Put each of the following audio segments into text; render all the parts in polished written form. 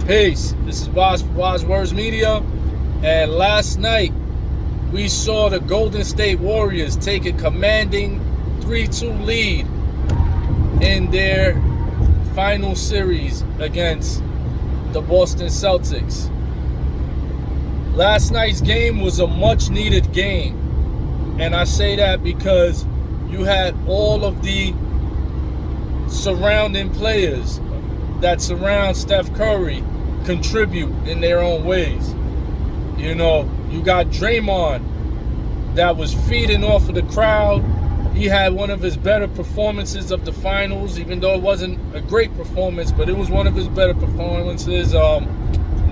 Peace. This is Wise Words Media, and last night we saw the Golden State Warriors take a commanding 3-2 lead in their final series against the Boston Celtics. Last night's game was a much-needed game, and I say that because you had all of the surrounding players that surround Steph Curry contribute in their own ways. You know, you got Draymond that was feeding off of the crowd. He had one of his better performances of the finals, even though it wasn't a great performance, but it was one of his better performances.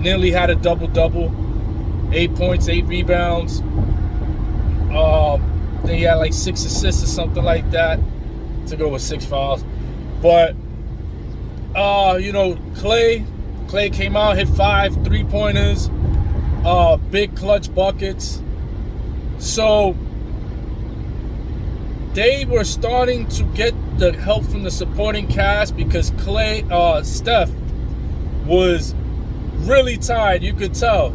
Nearly had a double-double, 8 points, 8 rebounds. Then he had like 6 assists or something like that to go with 6 fouls. But, Clay came out, hit 5 3-pointers, big clutch buckets. So they were starting to get the help from the supporting cast because Steph was really tired. You could tell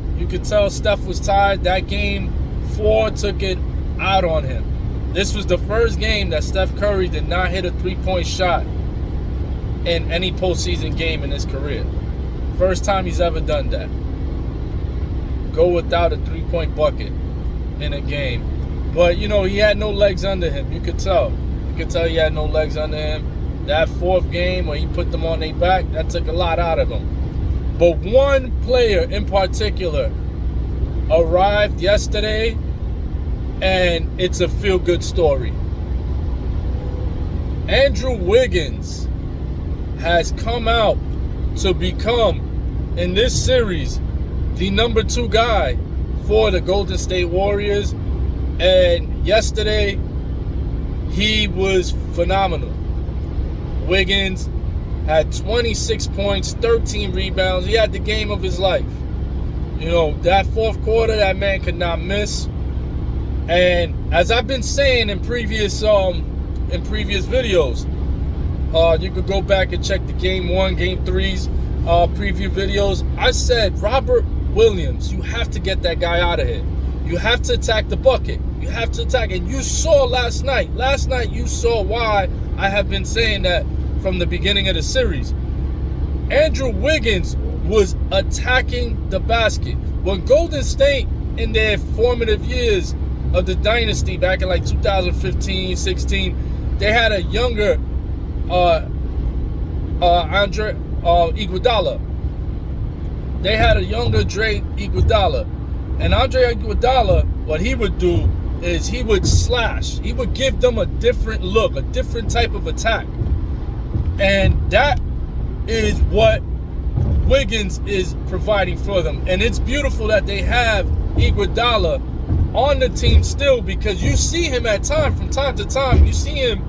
Steph was tired. That game 4 took it out on him. This was the first game that Steph Curry did not hit a 3-point shot in any postseason game in his career. First time he's ever done that. Go without a 3-point bucket in a game. But, he had no legs under him. You could tell. He had no legs under him. That fourth game where he put them on their back, that took a lot out of him. But one player in particular arrived yesterday, and it's a feel-good story. Andrew Wiggins has come out to become, in this series, the number 2 guy for the Golden State Warriors. And yesterday, he was phenomenal. Wiggins had 26 points, 13 rebounds. He had the game of his life. That fourth quarter, that man could not miss. And as I've been saying in previous videos, you could go back and check the Game 1, Game 3's preview videos. I said, Robert Williams, you have to get that guy out of here. You have to attack the bucket. You have to attack. And you saw last night. Last night you saw why I have been saying that from the beginning of the series. Andrew Wiggins was attacking the basket. When Golden State, in their formative years of the dynasty back in like 2015, 16, they had a younger Andre Iguodala. They had a younger Dre Iguodala. And Andre Iguodala, what he would do is he would slash. He would give them a different look, a different type of attack. And that is what Wiggins is providing for them. And it's beautiful that they have Iguodala on the team still, because you see him from time to time, you see him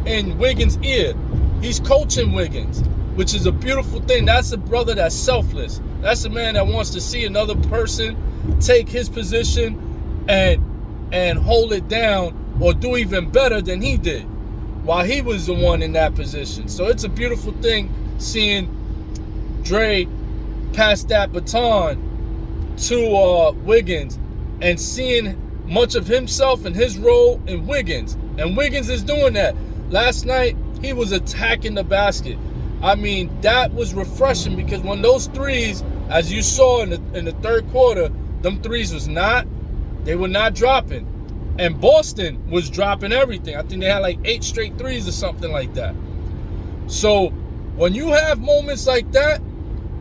in Wiggins' ear. He's coaching Wiggins, which is a beautiful thing. That's a brother that's selfless. That's a man that wants to see another person take his position and hold it down or do even better than he did while he was the one in that position. So it's a beautiful thing seeing Dre pass that baton to Wiggins and seeing much of himself and his role in Wiggins. And Wiggins is doing that. Last night, he was attacking the basket. I mean, that was refreshing, because when those threes, as you saw in the third quarter, them threes they were not dropping. And Boston was dropping everything. I think they had like 8 straight threes or something like that. So when you have moments like that,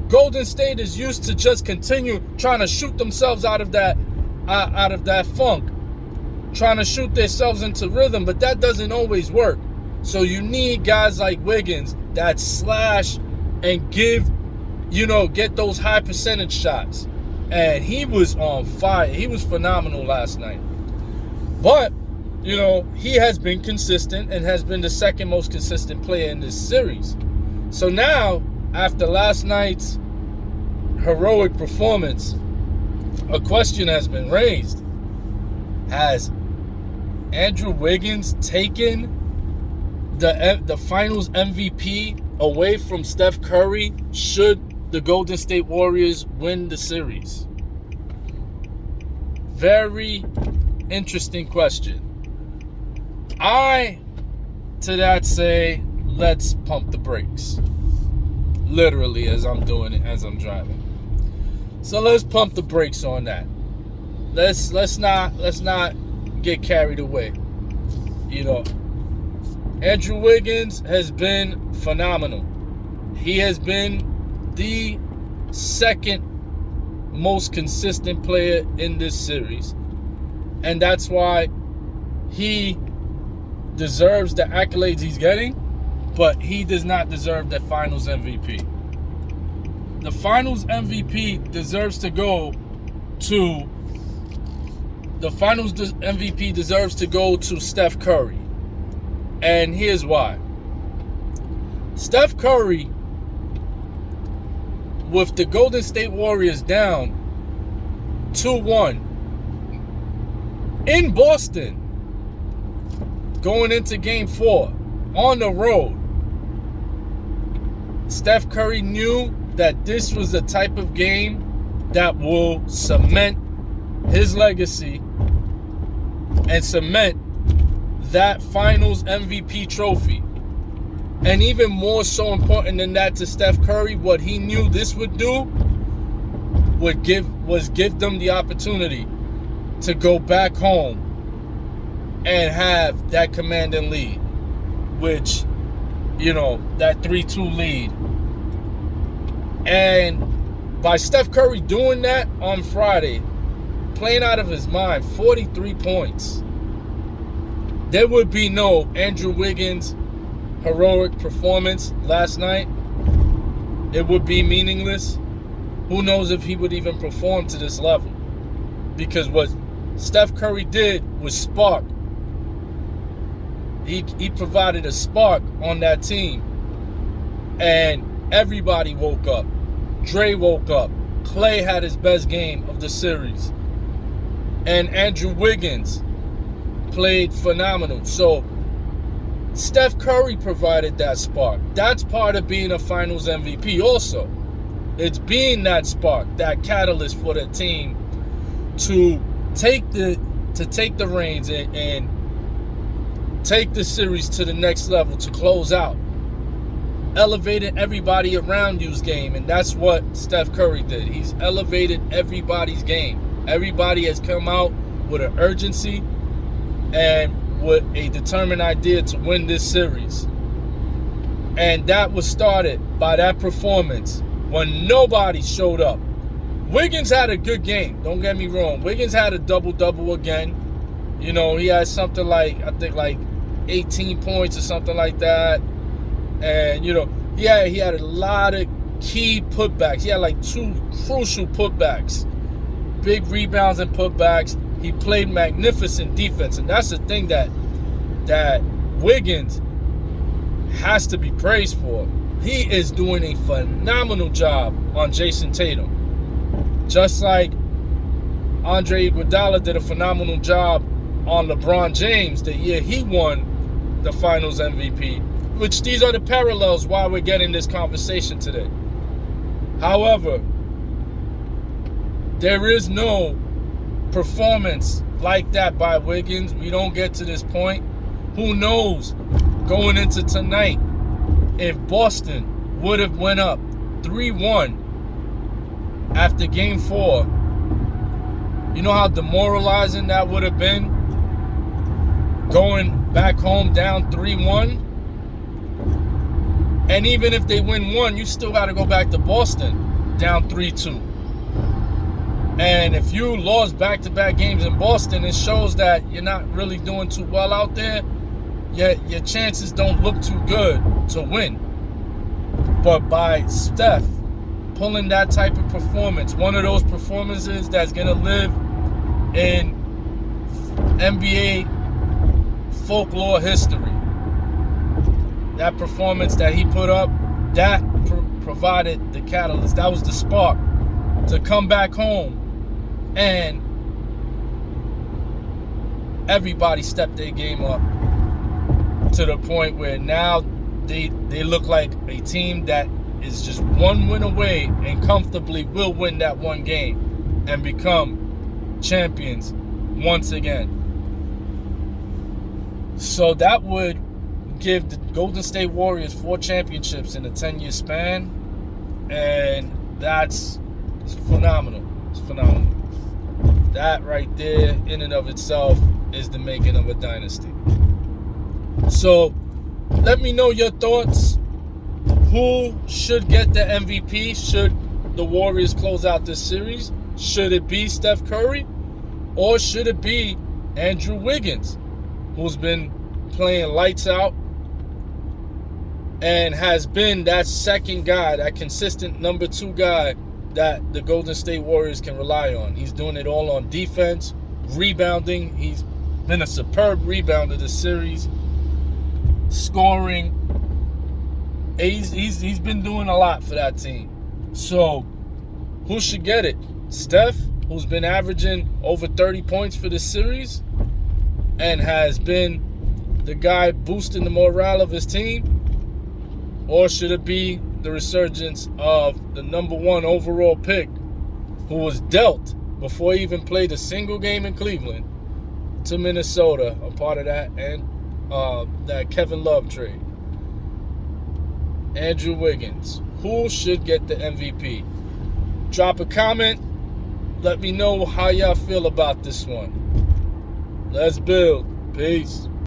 Golden State is used to just continue trying to shoot themselves out of that funk, trying to shoot themselves into rhythm, but that doesn't always work. So you need guys like Wiggins that slash and get those high percentage shots. And he was on fire. He was phenomenal last night. But, he has been consistent and has been the second most consistent player in this series. So now, after last night's heroic performance, a question has been raised. Has Andrew Wiggins taken the finals MVP away from Steph Curry should the Golden State Warriors win the series? Very interesting question. To that say, let's pump the brakes. Literally, as I'm doing it, as I'm driving. So let's pump the brakes on that. Let's not get carried away. Andrew Wiggins has been phenomenal. He has been the second most consistent player in this series. And that's why he deserves the accolades he's getting, but he does not deserve the Finals MVP. The Finals MVP deserves to go to Steph Curry. And here's why. Steph Curry, with the Golden State Warriors down 2-1 in Boston, going into Game 4 on the road, Steph Curry knew that this was the type of game that will cement his legacy and cement that Finals MVP trophy. And even more so important than that to Steph Curry, what he knew this would do was give them the opportunity to go back home and have that commanding lead, which, that 3-2 lead. And by Steph Curry doing that on Friday, playing out of his mind, 43 points, there would be no Andrew Wiggins heroic performance last night. It would be meaningless. Who knows if he would even perform to this level? Because what Steph Curry did was spark. He provided a spark on that team. And everybody woke up. Dre woke up. Clay had his best game of the series. And Andrew Wiggins played phenomenal. So Steph Curry provided that spark. That's part of being a Finals MVP also. It's being that spark, that catalyst for the team to take the reins and take the series to the next level, to close out. Elevated everybody around you's game, and that's what Steph Curry did. He's elevated everybody's game. Everybody has come out with an urgency and with a determined idea to win this series. And that was started by that performance when nobody showed up. Wiggins had a good game, don't get me wrong. Wiggins had a double-double again. He had something like, I think like 18 points or something like that. And, he had a lot of key putbacks. He had like 2 crucial putbacks. Big rebounds and putbacks. He played magnificent defense. And that's the thing that Wiggins has to be praised for. He is doing a phenomenal job on Jason Tatum. Just like Andre Iguodala did a phenomenal job on LeBron James the year he won the Finals MVP, which these are the parallels why we're getting this conversation today. However, there is no performance like that by Wiggins. We don't get to this point. Who knows, going into tonight, if Boston would have went up 3-1 after Game 4, you know how demoralizing that would have been? Going back home down 3-1. And even if they win 1, you still got to go back to Boston down 3-2. And if you lost back-to-back games in Boston, it shows that you're not really doing too well out there. Yet your chances don't look too good to win. But by Steph pulling that type of performance, one of those performances that's going to live in NBA folklore history. That performance that he put up, that provided the catalyst. That was the spark to come back home. And everybody stepped their game up to the point where now they look like a team that is just one win away and comfortably will win that one game and become champions once again. So that would give the Golden State Warriors 4 championships in a 10-year span, and it's phenomenal. It's phenomenal. That right there, in and of itself, is the making of a dynasty. So, let me know your thoughts. Who should get the MVP? Should the Warriors close out this series? Should it be Steph Curry? Or should it be Andrew Wiggins, who's been playing lights out and has been that second guy, that consistent number 2 guy that the Golden State Warriors can rely on? He's doing it all on defense, rebounding. He's been a superb rebounder this series, scoring. He's been doing a lot for that team. So, who should get it? Steph, who's been averaging over 30 points for this series and has been the guy boosting the morale of his team? Or should it be the resurgence of the number 1 overall pick, who was dealt before he even played a single game in Cleveland, to Minnesota, a part of that, and that Kevin Love trade? Andrew Wiggins. Who should get the MVP? Drop a comment. Let me know how y'all feel about this one. Let's build. Peace.